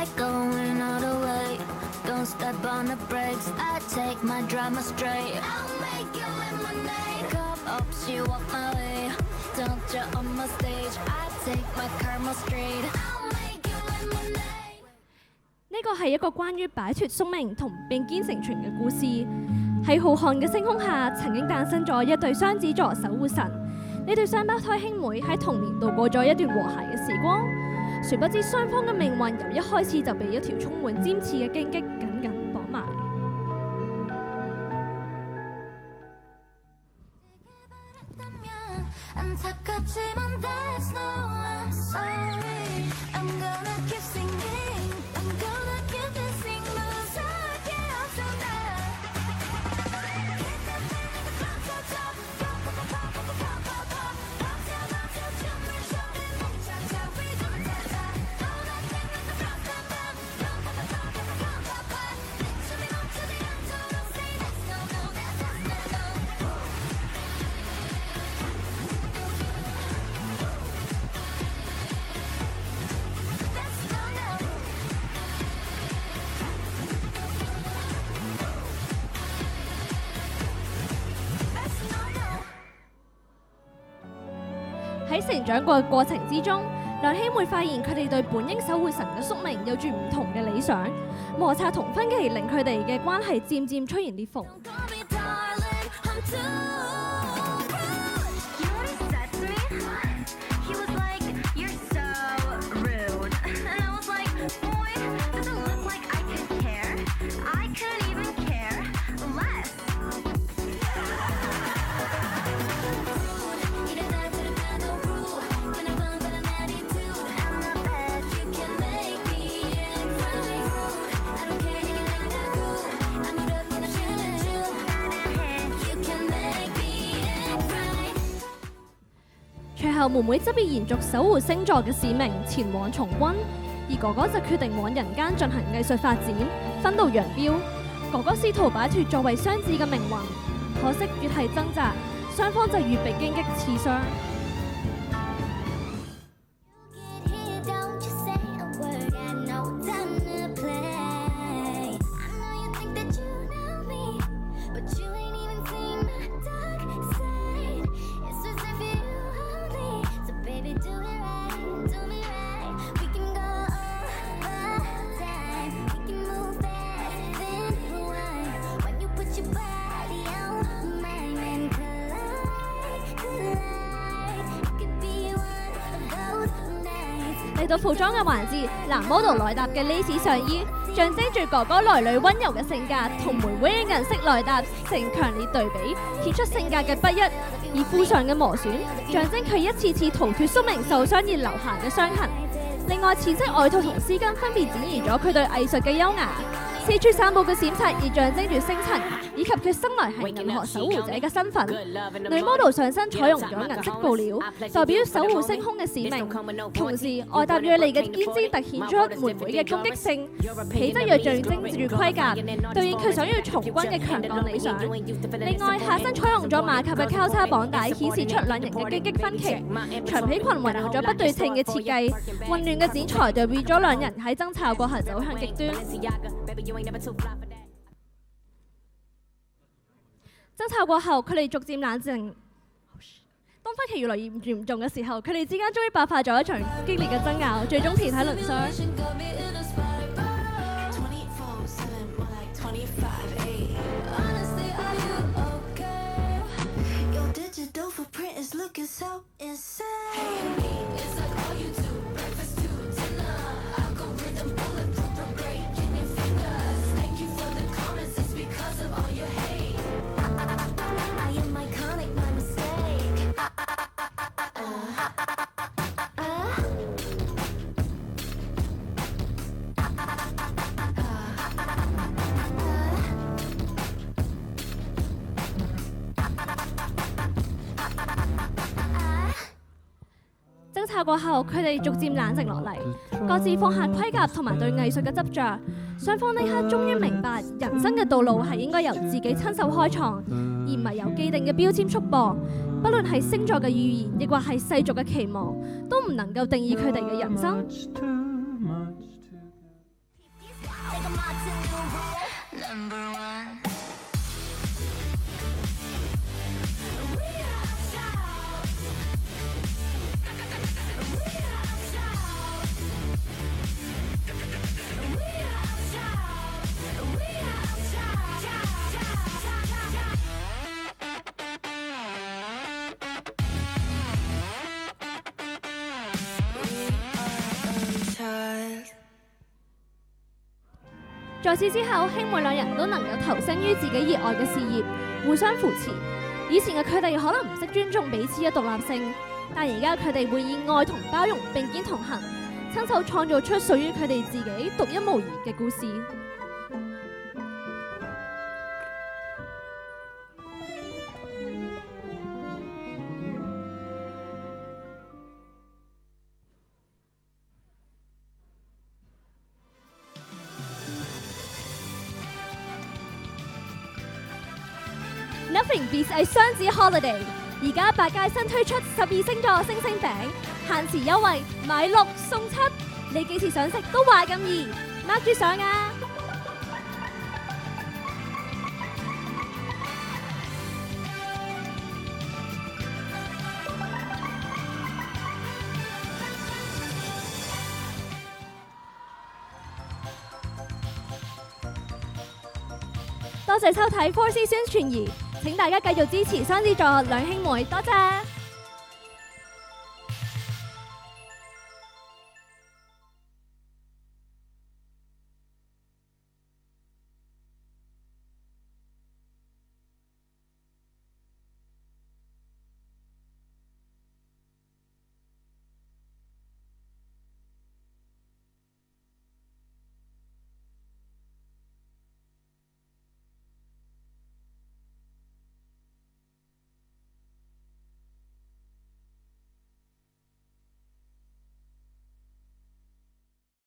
like going all the way. Don't step on the brakes, I take my drama straight. I'll make you lemonade. Cup up, she walk my way. Don't you on my stage, I take my karma straight. I'll make you lemonade. 呢個係一個關於擺脱宿命同並肩成全嘅故事。喺浩瀚嘅星空下，曾經誕生咗一對雙子座守護神。呢對雙胞胎兄妹喺童年度過咗一段和諧嘅時光。殊不知雙方嘅命運由一開始就被一條充滿尖刺嘅荊棘緊緊綁埋。喺成長個過程之中，兩兄妹發現佢哋對本應守護神嘅宿命有住唔同嘅理想，摩擦同分歧令佢哋嘅關係漸漸出現裂縫。隨後妹妹則被延續守護星座嘅使命，前往從軍，而哥哥就決定往人間進行藝術發展，分道揚鑣。哥哥試圖擺脱作為雙子嘅命運，可惜越係掙扎，雙方就越被荊棘刺傷。嚟到服裝嘅環節，男 model 內搭嘅 lace 上衣，象徵住哥哥內裏溫柔嘅性格，同妹妹嘅銀色內搭成強烈對比，顯出性格嘅不一。而褲上嘅磨損，象徵佢一次次逃脱宿命受傷而留下嘅傷痕。另外，淺色外套同絲巾分別展現咗佢對藝術嘅優雅。四處散佈嘅閃擦，而象徵住星塵，以及佢生來係銀河守護者嘅身份。女 model 上身採用咗銀色布料，代表守護星空嘅使命。同時，外搭銳利嘅肩肢突顯出妹妹嘅攻擊性，皮質又象徵住盔甲，對應佢想要從軍嘅強幹理想。另外，下身採用咗馬甲嘅交叉綁帶，顯示出兩人嘅荊棘分歧。長皮裙混用咗不對稱嘅設計，混亂嘅剪裁代表咗兩人喺爭吵過後走向極端。爭吵過後，佢哋逐漸冷靜。當分歧越來越嚴重嘅時候，佢哋之間終於爆發咗一場激烈嘅爭拗，最終遍體鱗傷。爭吵過後，佢哋逐漸冷靜落嚟，各自放下盔甲同埋對藝術嘅執着。雙方呢刻終於明白，人生嘅道路係應該由自己親手開創，而唔係由既定嘅標籤束縛。不論係星座嘅預言，亦或係世俗嘅期望，都唔能夠定義佢哋嘅人生。Number one.在此之後，兄妹兩人都能夠投身於自己熱愛嘅事業，互相扶持。以前嘅佢哋可能唔識尊重彼此嘅獨立性，但而家佢哋會以愛同包容並肩同行，親手創造出屬於佢哋自己獨一無二嘅故事。Nothing beats a 雙子 holiday， 而家百佳新推出12星座星星餅，限時優惠買6送7，你幾時想食都話咁易，mark 住上啊！多謝收睇4C 宣傳儀。請大家繼續支持雙子座兩兄妹，多謝。